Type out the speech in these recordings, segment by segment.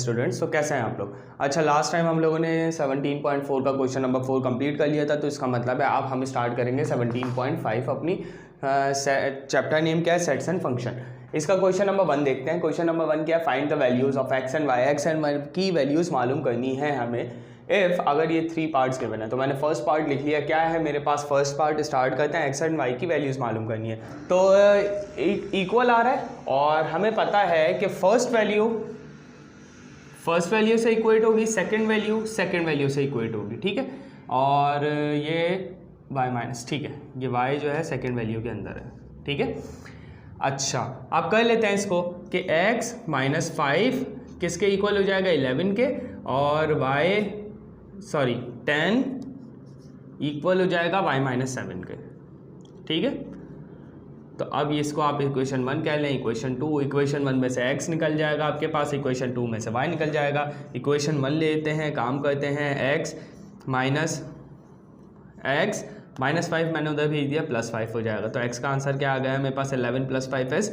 Students, तो कैसे हैं आप लोग। अच्छा, लास्ट टाइम हम लोगों ने 17.4 का क्वेश्चन नंबर 4 कंप्लीट कर लिया था, तो इसका मतलब है अब हम स्टार्ट करेंगे 17.5 अपनी चैप्टर नेम क्या है, सेट्स एंड फंक्शन। इसका क्वेश्चन नंबर 1 देखते हैं। क्वेश्चन नंबर 1 क्या है, find the values of X and Y. X and Y की वैल्यूज मालूम करनी है हमें इफ़ अगर ये 3 पार्ट्स गिवन है। तो मैंने फर्स्ट पार्ट लिख लिया, क्या है मेरे पास फर्स्ट पार्ट। स्टार्ट करते हैं, एक्स एंड वाई की वैल्यूज़ मालूम करनी है। तो इक्वल आ रहा है और हमें पता है कि फर्स्ट वैल्यू से इक्वेट होगी, सेकंड वैल्यू से इक्वेट होगी, ठीक है। और ये y माइनस, ठीक है, ये y जो है सेकंड वैल्यू के अंदर है, ठीक है। अच्छा, आप कर लेते हैं इसको कि x माइनस 5 किसके इक्वल हो जाएगा, 11 के, और 10 इक्वल हो जाएगा y माइनस 7 के, ठीक है। तो अब इसको आप इक्वेशन 1 कह लें, इक्वेशन 2, इक्वेशन 1 में से x निकल जाएगा आपके पास, इक्वेशन 2 में से y निकल जाएगा। इक्वेशन 1 लेते हैं, काम करते हैं, x माइनस 5 मैंने उधर भेज दिया, प्लस 5 हो जाएगा। तो x का आंसर क्या आ गया मेरे पास, 11 प्लस 5 इज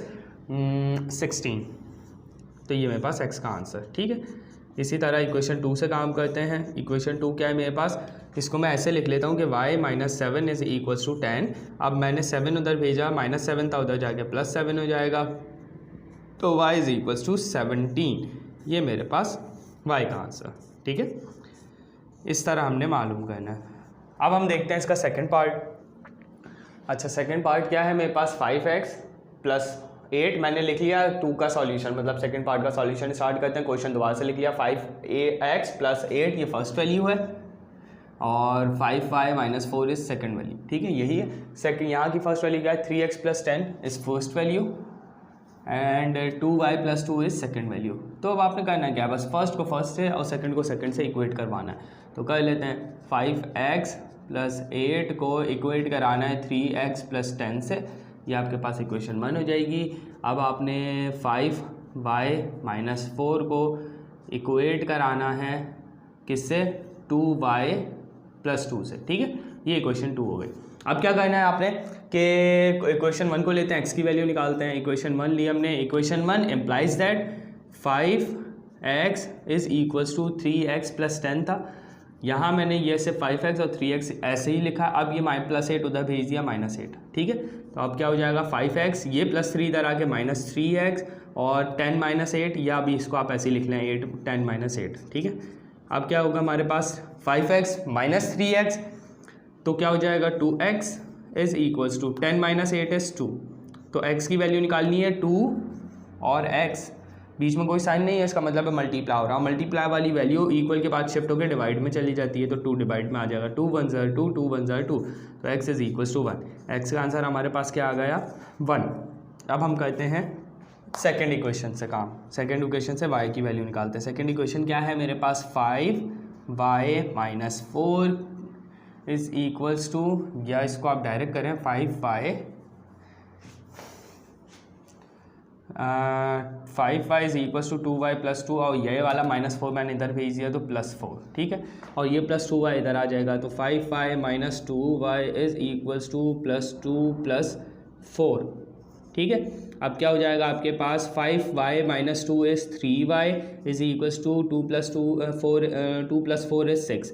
16। तो ये मेरे पास x का आंसर, ठीक है। इसी तरह इक्वेशन 2 से काम करते हैं। इक्वेशन 2 क्या है मेरे पास, इसको मैं ऐसे लिख लेता हूँ कि y माइनस 7 इज इक्वल्स टू 10। अब मैंने 7 उधर भेजा, माइनस 7 था, उधर जाके प्लस 7 हो जाएगा, तो y इज इक्वल्स टू 17। ये मेरे पास y का आंसर, ठीक है। इस तरह हमने मालूम करना है। अब हम देखते हैं इसका सेकंड पार्ट। अच्छा, सेकंड पार्ट क्या है मेरे पास, 5x प्लस 8 मैंने लिख लिया 2 का सॉल्यूशन, मतलब सेकंड पार्ट का सॉल्यूशन स्टार्ट करते हैं। क्वेश्चन दोबारा से लिख लिया, 5x प्लस 8 ये फर्स्ट वैल्यू है, और 5y minus 4 is second value, ठीक है, यही है। सेकंड यहाँ की फर्स्ट वैल्यू क्या है, 3x plus 10 is first value, and 2y plus 2 is second value. तो अब आपने करना क्या है, बस फर्स्ट को फर्स्ट से और सेकंड को सेकंड से इक्वेट करवाना है। तो कर लेते हैं, 5x प्लस 8 को इक्वेट कराना है 3x प्लस 10 से, ये आपके पास इक्वेशन 1 हो जाएगी। अब आपने 5y माइनस 4 को इक्वेट कराना है किससे, 2y प्लस 2 से, ठीक है, ये इक्वेशन 2 हो गई। अब क्या करना है आपने कि इक्वेशन 1 को लेते हैं, x की वैल्यू निकालते हैं। इक्वेशन 1 ली हमने, equation 1 implies that 5x is equals to 3x plus 10 था। यहाँ मैंने ये से 5x और 3x ऐसे ही लिखा। अब ये प्लस 8 उधर भेज दिया, माइनस 8, ठीक है। तो अब क्या हो जाएगा, 5x ये प्लस 3 इधर आके माइनस 3x, और 10 माइनस 8, या अभी इसको आप ऐसे ही लिख लें, 8 10 माइनस 8, ठीक है। अब क्या होगा हमारे पास, 5x माइनस 3x, तो क्या हो जाएगा, 2x is equals to 10 minus 8 is 2। तो x की वैल्यू निकालनी है 2, और x बीच में कोई साइन नहीं है, इसका मतलब है मल्टीप्लाई हो रहा है। मल्टीप्लाई वाली वैल्यू इक्वल के बाद शिफ्ट होकर डिवाइड में चली जाती है, तो 2 डिवाइड में आ जाएगा, 2 1 ज़र 2, 2 1 ज़र 2, तो x is equals to 1। x का आंसर हमारे पास क्या आ गया, 1। अब हम करते हैं सेकेंड इक्वेशन से काम। सेकेंड इक्वेशन से y की वैल्यू निकालते हैं। सेकेंड इक्वेशन क्या है मेरे पास, 5y minus 4 is equals to, या इसको आप डायरेक्ट करें, 5y is equals to 2y plus 2, और ये वाला माइनस 4 मैंने इधर भेज दिया, तो प्लस 4, ठीक है, और ये प्लस 2y इधर आ जाएगा, तो 5y minus 2y is equals to plus 2 plus 4, ठीक है। अब क्या हो जाएगा आपके पास, 5y minus 2 is 3y is equals to 2 plus 4 is 6,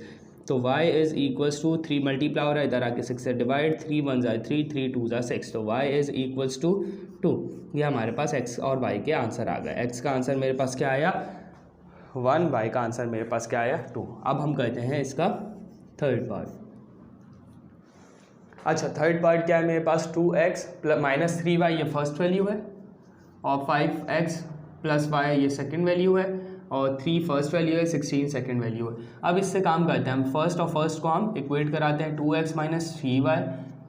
तो y is equals to 3 multiply हो रहा है, इधर आके 6 से डिवाइड, 3 1 ज़ा 3, 3 2 ज़ा 6, तो y इज इक्वल्स टू 2। ये हमारे पास x और y के आंसर आ गए। x का आंसर मेरे पास क्या आया, 1, y का आंसर मेरे पास क्या आया, 2। अब हम कहते हैं इसका थर्ड पार्ट। अच्छा, थर्ड पार्ट क्या है मेरे पास, 2x माइनस 3y ये फर्स्ट वैल्यू है, और 5x प्लस y ये सेकेंड वैल्यू है, और 3 फर्स्ट वैल्यू है, 16 सेकेंड वैल्यू है। अब इससे काम करते हैं हम, फर्स्ट और फर्स्ट को हम इक्वेट कराते हैं, 2x minus 3y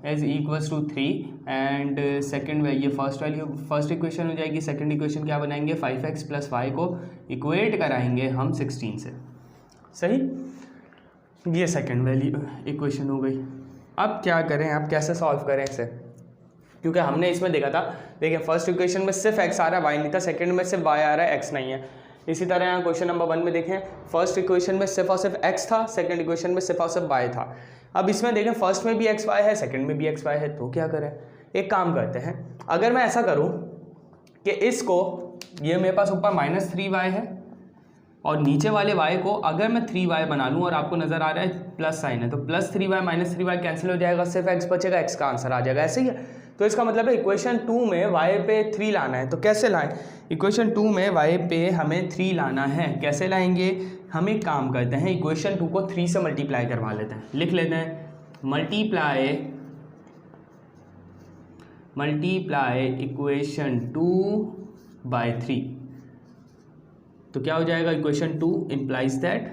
is equals to 3, and second ये फर्स्ट वैल्यू फर्स्ट इक्वेशन हो जाएगी। सेकेंड इक्वेशन क्या बनाएंगे, 5x प्लस y को इक्वेट कराएंगे हम 16 से, सही, ये सेकेंड वैल्यू इक्वेशन हो गई। अब क्या करें, अब कैसे सॉल्व करें इसे, क्योंकि हमने इसमें देखा था, देखिए फर्स्ट इक्वेशन में सिर्फ x आ रहा है, y नहीं था, सेकेंड में सिर्फ y आ रहा है, x नहीं है। इसी तरह यहाँ क्वेश्चन नंबर 1 में देखें, फर्स्ट इक्वेशन में सिर्फ और सिर्फ x था, सेकंड इक्वेशन में सिर्फ और सिर्फ y था। अब इसमें देखें फर्स्ट में भी xy है, सेकंड में भी xy है, तो क्या करें, एक काम करते हैं, अगर मैं ऐसा करूँ कि इसको, ये मेरे पास ऊपर -3y है और नीचे वाले y को अगर मैं 3y बना लूँ और आपको नज़र आ रहा है प्लस साइन है, तो plus 3y minus 3y cancel हो जाएगा, सिर्फ x बचेगा, x का आंसर आ जाएगा। ऐसे ही है। तो इसका मतलब है इक्वेशन 2 में y पे 3 लाना है। तो कैसे लाएं? इक्वेशन 2 में y पे हमें 3 लाना है। कैसे लाएंगे? हम एक काम करते हैं, इक्वेशन 2 को 3 से मल्टीप्लाई करवा लेते हैं। लिख लेते हैं मल्टीप्लाई इक्वेशन 2 बाय 3। तो क्या हो जाएगा? इक्वेशन 2 इम्प्लाइज दैट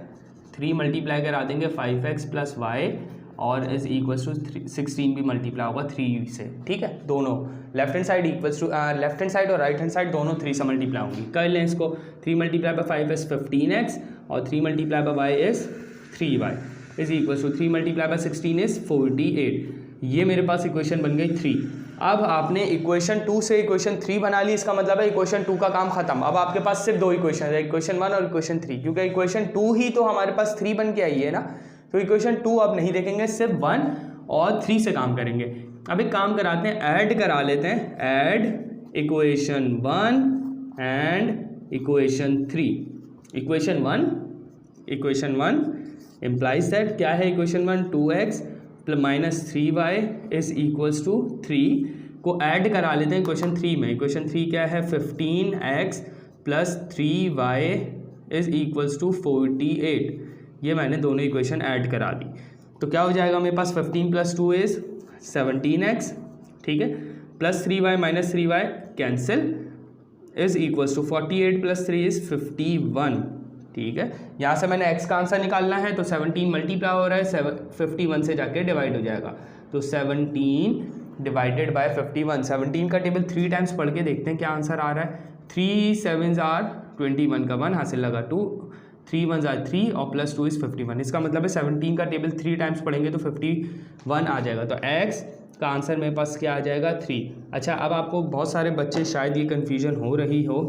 3 मल्टीप्लाई करा देंगे 5x प्लस वाई और इज इक्वल्स टू 16 भी मल्टीप्लाई होगा 3 से। ठीक है, दोनों left hand side equals to left hand side और राइट हैंड साइड दोनों 3 से मल्टीप्लाई होंगी। कर लें इसको। 3 मल्टीप्लाई बाई 5 इज 15x और 3 multiply by Y is 3y is equals to 3 multiply by 16 is 48। ये मेरे पास इक्वेशन बन गई 3। अब आपने इक्वेशन 2 से इक्वेशन 3 बना ली, इसका मतलब है इक्वेशन 2 का काम खत्म। अब आपके पास सिर्फ 2 इक्वेशन है, इक्वेशन 1 और इक्वेशन 3, क्योंकि इक्वेशन 2 ही तो हमारे पास 3 बन के आई है ना। तो इक्वेशन 2 अब नहीं देखेंगे, सिर्फ 1 और 3 से काम करेंगे। अब एक काम कराते हैं, ऐड करा लेते हैं, add equation 1 and equation 3। Equation 1 implies that क्या है? Equation 1 2x minus 3y is equals to 3 को ऐड करा लेते हैं इक्वेशन 3 में। इक्वेशन 3 क्या है? 15x plus 3y is equals to 48। ये मैंने दोनों इक्वेशन ऐड करा दी। तो क्या हो जाएगा मेरे पास? 15 प्लस 2 इज 17x, ठीक है, plus 3y minus 3y cancel is equals to 48 plus 3 is 51। ठीक है, यहाँ से मैंने x का आंसर निकालना है, तो 17 मल्टीप्लाई हो रहा है 51 से जाके डिवाइड हो जाएगा। तो 17 डिवाइडेड बाय 51, 17 का टेबल 3 टाइम्स पढ़ के देखते हैं क्या आंसर आ रहा है। 3 7s आर 21 का 1 हासिल लगा 2, 3 1s आर 3 और प्लस 2 इज़ 51। इसका मतलब है 17 का टेबल 3 टाइम्स पढ़ेंगे तो 51 आ जाएगा। तो x का आंसर मेरे पास क्या आ जाएगा? 3। अच्छा, अब आपको बहुत सारे बच्चे शायद ये कन्फ्यूजन हो रही हो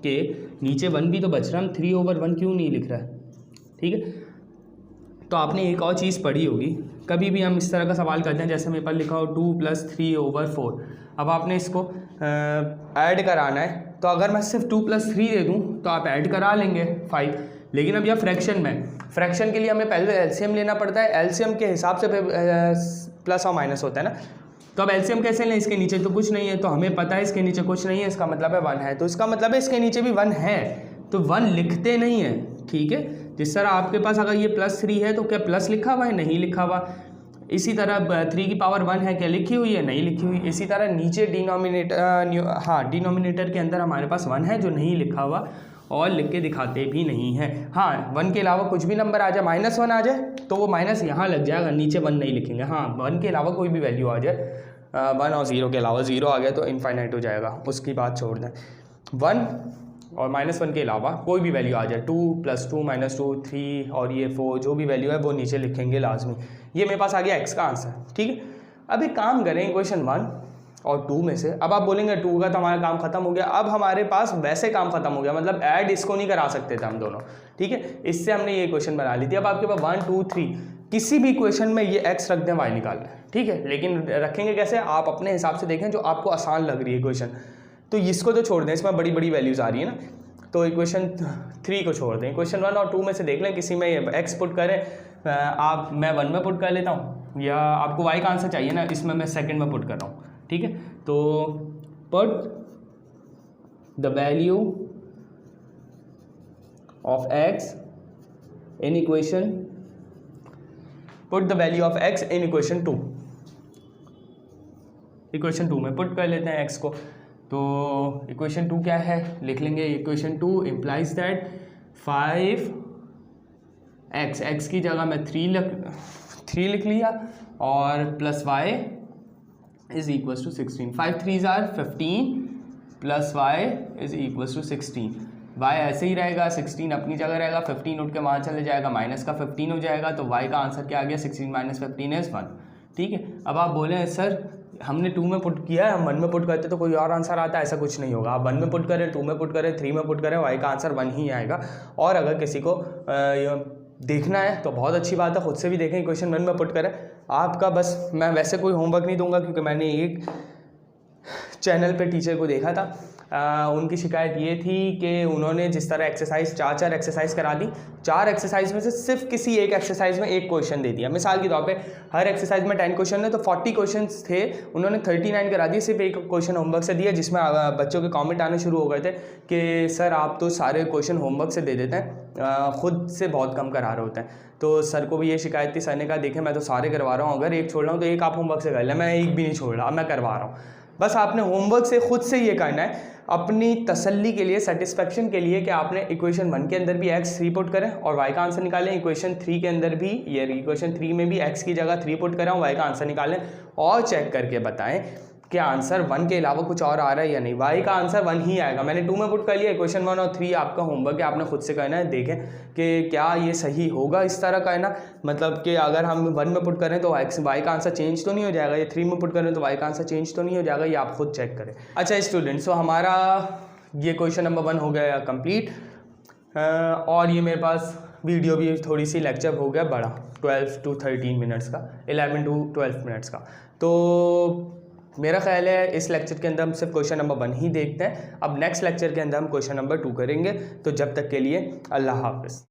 कि नीचे 1 भी तो बच रहा है, हम 3/1 क्यों नहीं लिख रहा है? ठीक है, तो आपने एक और चीज़ पढ़ी होगी, कभी भी हम इस तरह का सवाल करते हैं, जैसे मेरे पास लिखा हो 2 + 3/4। अब आपने इसको ऐड कराना है, तो अगर मैं सिर्फ 2 + 3 दे दूं तो आप ऐड करा लेंगे 5। लेकिन अब यह फ्रैक्शन में, फ्रैक्शन के लिए हमें पहले एलसीएम लेना पड़ता है। एलसीएम के हिसाब से प्लस और माइनस होता है ना। तो अब एलसीएम कैसे लें? इसके नीचे तो कुछ नहीं है, तो हमें पता है इसके नीचे कुछ नहीं है, इसका मतलब है 1 है। तो इसका मतलब है इसके नीचे भी 1 है, तो 1 लिखते नहीं है। ठीक है, जिस तरह आपके पास अगर ये +3 है तो क्या प्लस लिखा हुआ है? नहीं लिखा हुआ। इसी तरह 3 की पावर 1 है, क्या लिखी हुई है? नहीं लिखी हुई। इसी तरह नीचे डिनोमिनेटर के अंदर हमारे पास 1 है जो नहीं लिखा हुआ और लिख के दिखाते भी नहीं है। हाँ, 1 के अलावा कुछ भी नंबर आ जाए, -1 आ जाए तो वो माइनस यहाँ लग जाएगा, नीचे 1 नहीं लिखेंगे। हाँ, 1 के अलावा कोई भी वैल्यू आ जाए, 1 और 0 के अलावा, 0 आ गया तो इनफाइनाइट हो जाएगा, उसकी बात छोड़ दें। 1 और -1 के अलावा कोई भी वैल्यू आ जाए, 2 + 2 -2 3 और ये 4 जो भी वैल्यू है वो नीचे लिखेंगे लाजमी। ये मेरे पास आ गया x का आंसर। ठीक है, अब एक काम करें, इक्वेशन 1 और 2 में से, अब आप बोलेंगे 2 का तो हमारा काम खत्म हो गया। अब हमारे पास वैसे काम खत्म हो गया, मतलब ऐड इसको नहीं करा सकते थे हम दोनों। ठीक है, इससे हमने ये इक्वेशन बना ली थी। अब आपके पास 1 2 3 किसी भी इक्वेशन में ये x रख दें, y निकालना है। ठीक है, लेकिन रखेंगे कैसे? आप अपने हिसाब से देखें जो आपको आसान लग रही है इक्वेशन। तो इसको तो छोड़ दें, इसमें बड़ी बड़ी वैल्यूज़ आ रही है ना, तो इक्वेशन 3 को छोड़ दें। इक्वेशन 1 और 2 में से देख लें, किसी में x पुट करें, मैं 1 में पुट कर लेता हूँ, या आपको y का आंसर चाहिए ना, इसमें मैं सेकंड में पुट कर रहा हूँ। ठीक है, तो put the value of x in equation, put the value of x in equation 2। Equation 2 में पुट कर लेते हैं x को। तो इक्वेशन 2 क्या है? लिख लेंगे, equation 2 implies that 5x, x की जगह मैं 3 लिख लिया और plus y is equals to 16। 5 3s are 15 plus y is equals to 16। y ऐसे ही रहेगा, 16 अपनी जगह रहेगा, 15 उठ के वहाँ चले जाएगा, माइनस का 15 हो जाएगा। तो y का आंसर क्या आ गया? 16 - 15 इज 1। ठीक है, अब आप बोले सर हमने 2 में पुट किया है, हम 1 में पुट करते तो कोई और आंसर आता है, ऐसा कुछ नहीं होगा। आप 1 में पुट करें, 2 में पुट करें, 3 में पुट करें, y का आंसर 1 ही आएगा। और अगर किसी को देखना है तो बहुत अच्छी बात है, खुद से भी देखें, इक्वेशन 1 में पुट करें। आपका बस, मैं वैसे कोई होमवर्क नहीं दूंगा क्योंकि मैंने एक चैनल पे टीचर को देखा था, उनकी शिकायत ये थी कि उन्होंने जिस तरह एक्सरसाइज 4 एक्सरसाइज करा दी, 4 एक्सरसाइज में से सिर्फ किसी एक एक्सरसाइज में एक क्वेश्चन दे दिया। मिसाल के तौर पे हर एक्सरसाइज में 10 क्वेश्चन है तो 40 क्वेश्चन थे, उन्होंने 39 करा दिए, सिर्फ एक क्वेश्चन होमवर्क से दिया, जिसमें बच्चों के कमेंट आने शुरू हो गए थे कि सर आप तो सारे क्वेश्चन होमवर्क से दे देते हैं, ख़ुद से बहुत कम करा रहे होते हैं। तो सर को भी ये शिकायत थी। सर ने कहा देखें मैं तो सारे करवा रहा हूँ, अगर एक छोड़ रहा हूँ तो एक आप होमवर्क से कर लें, मैं एक भी नहीं छोड़ रहा, मैं करवा रहा हूँ। बस आपने होमवर्क से खुद से ये करना है अपनी तसल्ली के लिए, सेटिस्फेक्शन के लिए, कि आपने इक्वेशन 1 के अंदर भी x 3 पुट करें और y का आंसर निकालें, इक्वेशन 3 के अंदर भी, ये इक्वेशन 3 में भी x की जगह 3 पुट करें और y का आंसर निकालें और चेक करके बताएं कि आंसर 1 के अलावा कुछ और आ रहा है या नहीं। y का आंसर 1 ही आएगा। मैंने 2 में पुट कर लिया, इक्वेशन 1 और 3 आपका होमवर्क है, आपने खुद से करना है। देखें कि क्या ये सही होगा इस तरह का, है ना, मतलब कि अगर हम 1 में पुट करें तो y का आंसर चेंज तो नहीं हो जाएगा, ये 3 में पुट करें तो y का आंसर चेंज तो नहीं हो जाएगा, ये आप खुद चेक करें। अच्छा स्टूडेंट्स, तो हमारा ये क्वेश्चन नंबर 1 हो गया कंप्लीट, और ये मेरे पास वीडियो भी थोड़ी सी लेक्चर हो गया बड़ा, 12 to 13 मिनट्स का, 11 to 12 मिनट्स का। तो मेरा ख्याल है इस लेक्चर के अंदर हम सिर्फ क्वेश्चन नंबर 1 ही देखते हैं। अब नेक्स्ट लेक्चर के अंदर हम क्वेश्चन नंबर 2 करेंगे। तो जब तक के लिए अल्लाह हाफ़िज़।